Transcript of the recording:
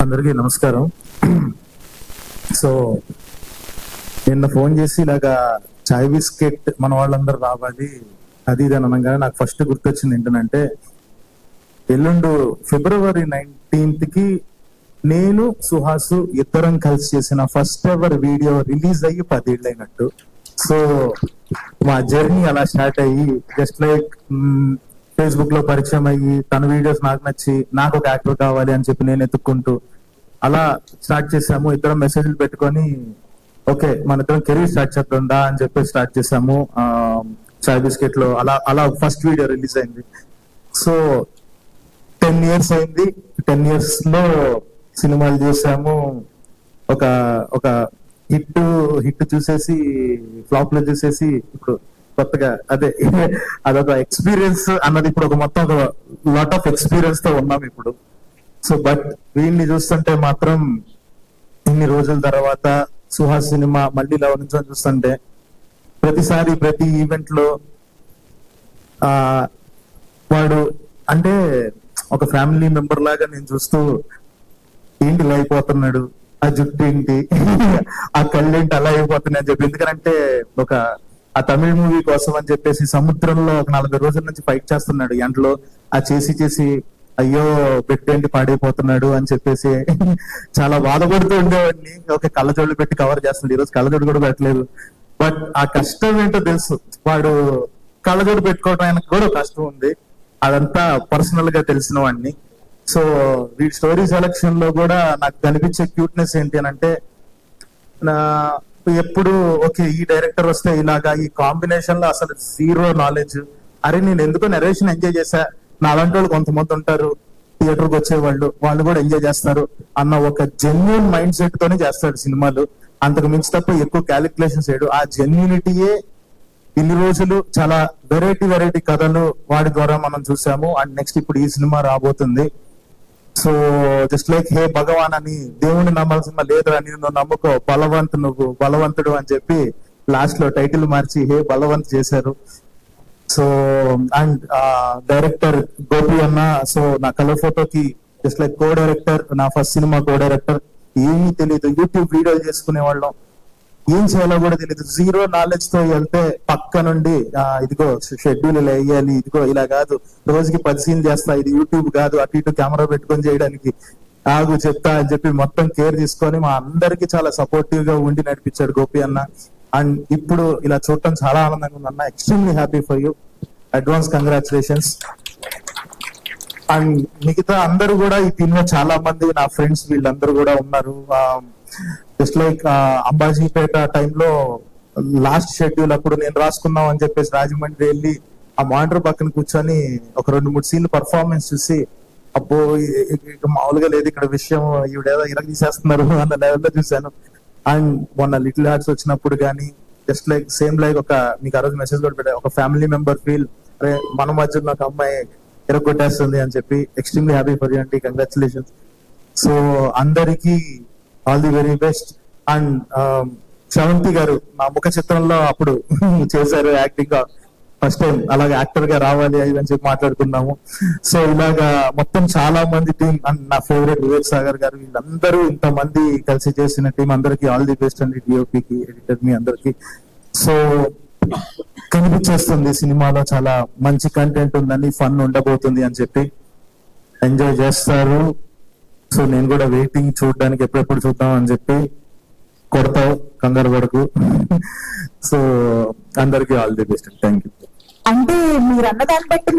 అందరికీ నమస్కారం. సో నిన్న ఫోన్ చేసి ఇలాగా చాయ్ బిస్కెట్ మన వాళ్ళందరూ రావాలి అది ఇది అని అనగానే నాకు ఫస్ట్ గుర్తొచ్చింది ఏంటంటే, ఎల్లుండు February 19th కి నేను సుహాసు ఇద్దరం కలిసి చేసిన ఫస్ట్ ఎవర్ వీడియో రిలీజ్ అయ్యి 10 ఏళ్ళు అయినట్టు. సో మా జర్నీ అలా స్టార్ట్ అయ్యి జస్ట్ లైక్ ఫేస్బుక్ లో పరిచయం అయ్యి తన వీడియోస్ నాకు నచ్చి నాకు ఒక యాక్టర్ కావాలి అని చెప్పి నేను ఎత్తుక్కుంటూ అలా స్టార్ట్ చేసాము. ఇద్దరం మెసేజ్లు పెట్టుకొని ఓకే మన ఇద్దరం కెరీర్ స్టార్ట్ చేద్దా అని చెప్పి స్టార్ట్ చేసాము. చాయ్ బిస్కెట్ లో అలా అలా ఫస్ట్ వీడియో రిలీజ్ అయింది. సో 10 years అయింది. 10 years లో సినిమాలు చూసాము. ఒక ఒక హిట్ చూసేసి ఫ్లాప్ లో చూసేసి ఇప్పుడు కొత్తగా అదొక ఎక్స్పీరియన్స్ అన్నది ఇప్పుడు ఒక మొత్తం ఒక లాట్ ఆఫ్ ఎక్స్పీరియన్స్ తో ఉన్నాం ఇప్పుడు. సో బట్ వీళ్ళని చూస్తుంటే మాత్రం ఇన్ని రోజుల తర్వాత సుహాస్ సినిమా మళ్ళీ ఇలా నుంచి చూస్తుంటే ప్రతిసారి ప్రతి ఈవెంట్ లో వాడు అంటే ఒక ఫ్యామిలీ మెంబర్ లాగా నేను చూస్తూ ఏంటి ఇలా అయిపోతున్నాడు, ఆ జుట్టు ఏంటి, ఆ కళ్ళేంటి అలా అయిపోతున్నాయి అని చెప్పి. ఎందుకంటే ఆ తమిళ మూవీ కోసం అని చెప్పేసి సముద్రంలో ఒక 40 రోజుల నుంచి ఫైట్ చేస్తున్నాడు ఎండలో. ఆ చేసి అయ్యో పెట్టేంటి పాడైపోతున్నాడు అని చెప్పేసి చాలా బాధపడుతూ ఉండేవాడిని. ఒక కళ్ళజోళ్ళు పెట్టి కవర్ చేస్తున్నాడు. ఈరోజు కళ్ళజోడు కూడా పెట్టలేదు. బట్ ఆ కష్టం ఏంటో తెలుసు. వాడు కళ్ళజోడు పెట్టుకోవడానికి కూడా కష్టం ఉంది. అదంతా పర్సనల్ గా తెలిసిన వాడిని. సో వీడి స్టోరీ సెలక్షన్ లో కూడా నాకు కనిపించే క్యూట్నెస్ ఏంటి అని అంటే, ఎప్పుడు ఓకే ఈ డైరెక్టర్ వస్తే ఇలాగా, ఈ కాంబినేషన్ లో అసలు జీరో నాలెడ్జ్. అరే నేను ఎందుకో నరేషన్ ఎంజాయ్ చేశా, నా అలాంటి వాళ్ళు కొంతమంది ఉంటారు థియేటర్కి వచ్చేవాళ్ళు, వాళ్ళు కూడా ఎంజాయ్ చేస్తారు అన్న ఒక జెన్యున్ మైండ్ సెట్ తోనే చేస్తాడు సినిమాలు. అంతకు మించి తప్ప ఎక్కువ క్యాలిక్యులేషన్స్ చేయడు. ఆ జెన్యూనిటీయే ఇన్ని రోజులు చాలా వెరైటీ కథలు వాడి ద్వారా మనం చూసాము. అండ్ నెక్స్ట్ ఇప్పుడు ఈ సినిమా రాబోతుంది. సో జస్ట్ లైక్ హే భగవాన్ అని దేవుని నమ్మాల్సిన లేదురా నిన్ను నమ్ముకో నువ్వు బలవంతుడు అని చెప్పి లాస్ట్ లో టైటిల్ మార్చి హే బలవంత్ చేశారు. సో అండ్ డైరెక్టర్ గోపి అన్న, సో నా కలర్ ఫోటోకి జస్ట్ లైక్ కో డైరెక్టర్, నా ఫస్ట్ సినిమా కో డైరెక్టర్. ఏమీ తెలియదు, యూట్యూబ్ వీడియోలు చేసుకునే వాళ్ళం, ఏం చేయాలో కూడా తెలియదు. జీరో నాలెడ్జ్ తో వెళ్తే పక్క నుండి ఇదిగో షెడ్యూల్ ఇలా వేయాలి, ఇదిగో ఇలా కాదు, రోజుకి 10 సీన్లు చేస్తా, ఇది యూట్యూబ్ కాదు, అటు ఇటు కెమెరా పెట్టుకొని చేయడానికి ఆగు చెప్తా అని చెప్పి మొత్తం కేర్ తీసుకొని మా అందరికి చాలా సపోర్టివ్ గా ఉండి నడిపించాడు గోపి అన్న. అండ్ ఇప్పుడు ఇలా చూడటం చాలా ఆనందంగా ఉంది అన్న. Extremely happy for you. Advance congratulations. And మిగతా అందరూ కూడా ఈ టీమ్ లో చాలా మంది నా ఫ్రెండ్స్ వీళ్ళందరూ కూడా ఉన్నారు. జస్ట్ లైక్ అంబాజీపేట టైంలో లాస్ట్ షెడ్యూల్ అప్పుడు నేను రాసుకున్నాం అని చెప్పేసి రాజమండ్రి వెళ్ళి ఆ మానిటర్ పక్కన కూర్చొని ఒక 2-3 సీన్లు పర్ఫార్మెన్స్ చూసి అబ్బో మామూలుగా లేదు ఇక్కడ విషయం, ఈవిడేదో ఇలా తీసేస్తున్నారు అన్న లెవెల్లో చూశాను. అండ్ మొన్న లిటిల్ హార్ట్స్ వచ్చినప్పుడు కానీ జస్ట్ లైక్ సేమ్ లైక్ మీకు ఆ రోజు మెసేజ్ కూడా పెట్టారు, ఒక ఫ్యామిలీ మెంబర్ ఫీల్, అరే మన మధ్యలో ఒక అమ్మాయి ఎరగొట్టేస్తుంది అని చెప్పి. ఎక్స్ట్రీమ్లీ హ్యాపీ ఫర్ యూ అండి, కంగ్రాచులేషన్స్. సో అందరికి all the very best. And Sravanthi గారు నా ముఖ చిత్రంలో అప్పుడు చేశారు యాక్టింగ్ గా, ఫస్ట్ టైం అలాగే యాక్టర్ గా రావాలి అని చెప్పి మాట్లాడుకున్నాము. సో ఇలాగా మొత్తం చాలా మంది టీం, అండ్ నా ఫేవరెట్ వివేక్ సాగర్ గారు, వీళ్ళందరూ ఇంతమంది కలిసి చేసిన టీం అందరికి ఆల్ ది బెస్ట్ అండి. డిఓపికి, ఎడిటర్ మీ అందరికి. సో కనిపించేస్తుంది సినిమాలో చాలా మంచి కంటెంట్ ఉందని, ఫన్ ఉండబోతుంది అని చెప్పి ఎంజాయ్ చేస్తారు. సో నేను కూడా వెయిటింగ్ చూడడానికి, ఎప్పుడెప్పుడు చూద్దాం అని చెప్పి. కొడతావు కంగారు పడకు. సో అందరికి all the best. Thank you. అంటే మీరు అన్న దాన్ని బట్టి